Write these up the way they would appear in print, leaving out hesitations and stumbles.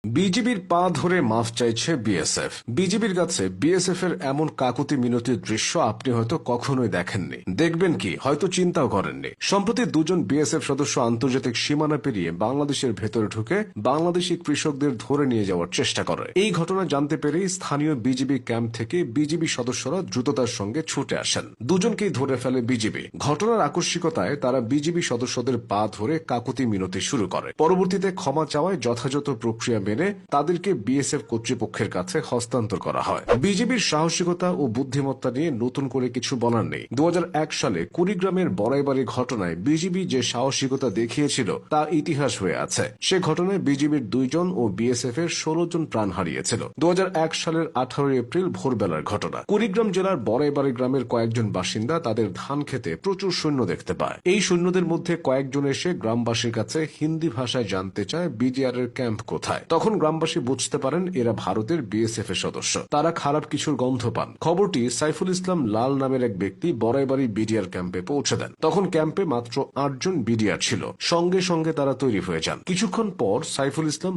বিজিবির পা ধরে মাফ চাইছে বিএসএফ। বিজিবির কাছে বিএসএফ এর এমন কাকুতি মিনতির দৃশ্য আপনি হয়তো কখনোই দেখেননি, দেখবেন কি হয়তো চিন্তাও করেননি। সম্প্রতি দুজন বিএসএফ সদস্য আন্তর্জাতিক সীমানা পেরিয়ে বাংলাদেশের ভেতরে ঢুকে বাংলাদেশি কৃষকদের ধরে নিয়ে যাওয়ার চেষ্টা করে। এই ঘটনা জানতে পেরেই স্থানীয় বিজিবি ক্যাম্প থেকে বিজিবি সদস্যরা দ্রুততার সঙ্গে ছুটে আসেন। দুজনকেই ধরে ফেলে বিজিবি। ঘটনার আকস্মিকতায় তারা বিজিবি সদস্যদের পা ধরে কাকুতি মিনতি শুরু করে। পরবর্তীতে ক্ষমা চাওয়ায় যথাযথ প্রক্রিয়া মেনে তাদেরকে বিএসএফ কর্তৃপক্ষের কাছে হস্তান্তর করা হয়। বিজেপির সাহসিকতা ও বুদ্ধিমত্তা নিয়ে নতুন করে কিছু বলার নেই। 2001 সালে কুড়িগ্রামের বড়াইবাড়ি ঘটনায় বিজিবি যে সাহসিকতা দেখিয়েছিল তা ইতিহাস হয়ে আছে। সে ঘটনায় বিজিবির 2 জন ও বিএসএফ এর 16 জন প্রাণ হারিয়েছিল। 2001 সালের 18 এপ্রিল ভোরবেলার ঘটনা। কুড়িগ্রাম জেলার বড়াইবাড়ি গ্রামের কয়েকজন বাসিন্দা তাদের ধান খেতে প্রচুর সৈন্য দেখতে পায়। এই সৈন্যদের মধ্যে কয়েকজন এসে গ্রামবাসীর কাছে হিন্দি ভাষায় জানতে চায় বিডিআর এর ক্যাম্প কোথায়। তখন গ্রামবাসী বুঝতে পারেন এরা ভারতের বিএসএফ এর সদস্য। তারা খারাপ কিছুর গন্ধ পান। খবরটি সাইফুল ইসলাম লাল নামের এক ব্যক্তি বড়াইবাড়ি বিডিআর ক্যাম্পে পৌঁছে দেন। তখন ক্যাম্পে মাত্র 8 জন বিডিআর ছিল। সঙ্গে সঙ্গে তারা তৈরি হয়ে যান। কিছুক্ষণ পর সাইফুল ইসলাম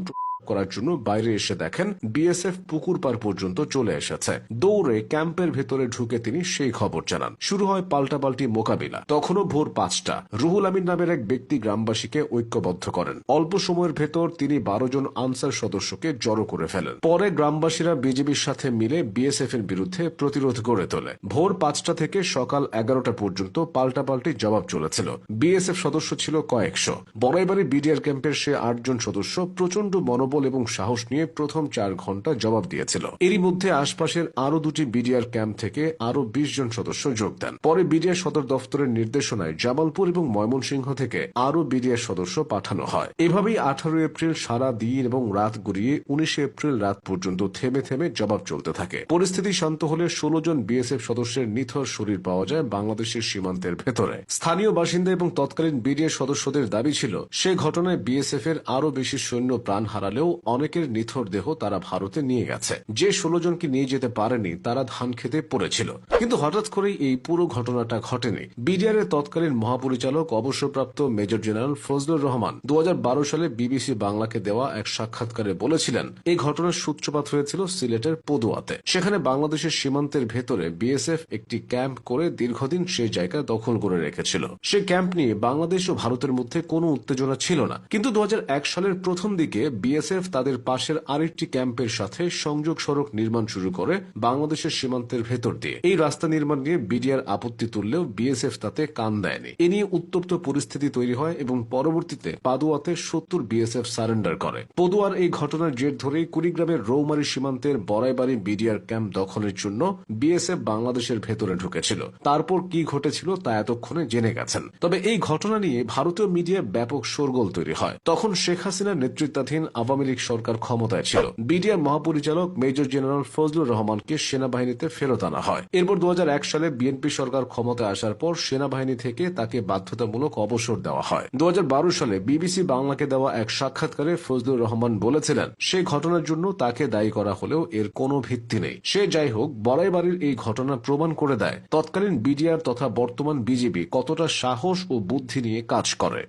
করার জন্য বাইরে এসে দেখেন বিএসএফ পুকুর পার পর্যন্ত চলে এসেছে। দৌড়ে ক্যাম্পের ভেতরে ঢুকে তিনি সেই খবর জানান। শুরু হয় পাল্টাপাল্টি মোকাবিলা। তখনও ভোর 5টা। রুহুল আমিন নামের এক ব্যক্তি গ্রামবাসীকে ঐক্যবদ্ধ করেন। অল্প সময়ের ভেতর তিনি 12 জন আনসার সদস্যকে জড়ো করে ফেলেন। পরে গ্রামবাসীরা বিজেপির সাথে মিলে বিএসএফ এর বিরুদ্ধে প্রতিরোধ গড়ে তোলে। ভোর 5টা থেকে সকাল 11টা পর্যন্ত পাল্টাপাল্টি জবাব চলেছিল। বিএসএফ সদস্য ছিল কয়েকশো। বড়াইবাড়ি বিডিআর ক্যাম্পের সে 8 জন সদস্য প্রচন্ড মনোবল এবং সাহস নিয়ে প্রথম 4 ঘন্টা জবাব দিয়েছিল। এরই মধ্যে আশপাশের আরো 2টি বিডিআর ক্যাম্প থেকে আরো 20 জন সদস্য যোগ দেন। পরে বিডিআর সদর দফতরের নির্দেশনায় জামালপুর এবং ময়মনসিংহ থেকে আরো বিডিআর সদস্য পাঠানো হয়। এভাবেই 18 এপ্রিল সারা দিন এবং রাত গড়িয়ে 19 এপ্রিল রাত পর্যন্ত থেমে থেমে জবাব চলতে থাকে। পরিস্থিতি শান্ত হলে 16 জন বিএসএফ সদস্যের নিথর শরীর পাওয়া যায় বাংলাদেশের সীমান্তের ভেতরে। স্থানীয় বাসিন্দা এবং তৎকালীন বিডিআর সদস্যদের দাবি ছিল সে ঘটনায় বিএসএফ এর আরো বেশি সৈন্য প্রাণ হারালেও অনেকের নিথর দেহ তারা ভারতে নিয়ে গেছে। যে 16 জনকে নিয়ে যেতে পারেনি তারা ধান খেতে পড়েছিল। কিন্তু হঠাৎ করেই এই পুরো ঘটনাটা ঘটেনি। বিডিআর এর তৎকালীন মহাপরিচালক অবসরপ্রাপ্ত মেজর জেনারেল ফজলুর রহমান 2012 সালে বিবিসি বাংলাকে দেওয়া এক সাক্ষাৎকারে বলেছিলেন এই ঘটনার সূত্রপাত হয়েছিল সিলেটের পদুয়াতে। সেখানে বাংলাদেশের সীমান্তের ভেতরে বিএসএফ একটি ক্যাম্প করে দীর্ঘদিন সে জায়গা দখল করে রেখেছিল। সে ক্যাম্প নিয়ে বাংলাদেশ ও ভারতের মধ্যে কোনো উত্তেজনা ছিল না। কিন্তু 2001 সালের প্রথম দিকে বিএসএফ তাদের পাশের আরেকটি ক্যাম্পের সাথে সংযোগ সড়ক নির্মাণ শুরু করে বাংলাদেশের সীমান্তের ভেতর দিয়ে। এই রাস্তা নির্মাণ নিয়ে বিডিআর আপত্তি তুললেও বিএসএফ তাতে কান দেয়নি। এ নিয়ে উত্তপ্ত পরিস্থিতি তৈরি হয় এবং পরবর্তীতে পাদুয়াতে 70 বিএসএফ সারেন্ডার করে। পদুয়ার এই ঘটনার জের ধরেই কুড়িগ্রামের রৌমারী সীমান্তের বড়াইবাড়ি বিডিআর ক্যাম্প দখলের জন্য বিএসএফ বাংলাদেশের ভেতরে ঢুকেছিল। তারপর কি ঘটেছিল তা এতক্ষণে জেনে গেছেন। তবে এই ঘটনা নিয়ে ভারতীয় মিডিয়ায় ব্যাপক শোরগোল তৈরি হয়। তখন শেখ হাসিনার নেতৃত্বাধীন আওয়ামী লীগ সরকার ক্ষমতায় ছিল। বিডিআর মহাপরিচালক মেজর জেনারেল ফজলুর রহমানকে সেনাবাহিনীতে ফেরত আনা হয়। এরপর 2001 সালে বিএনপি সরকার ক্ষমতায় আসার পর সেনাবাহিনী থেকে তাকে বাধ্যতামূলক অবসর দেওয়া হয়। 2012 সালে বিবিসি বাংলাকে দেওয়া এক সাক্ষাৎকারে ফজলুর রহমান বলেছিলেন সে ঘটনার জন্য তাকে দায়ী করা হলেও এর কোনো ভিত্তি নেই। সে যাই হোক, বড়াইবাড়ির এই ঘটনা প্রমাণ করে দেয় তৎকালীন বিডিআর তথা বর্তমান বিজেপি কতটা সাহস ও বুদ্ধি নিয়ে কাজ করে।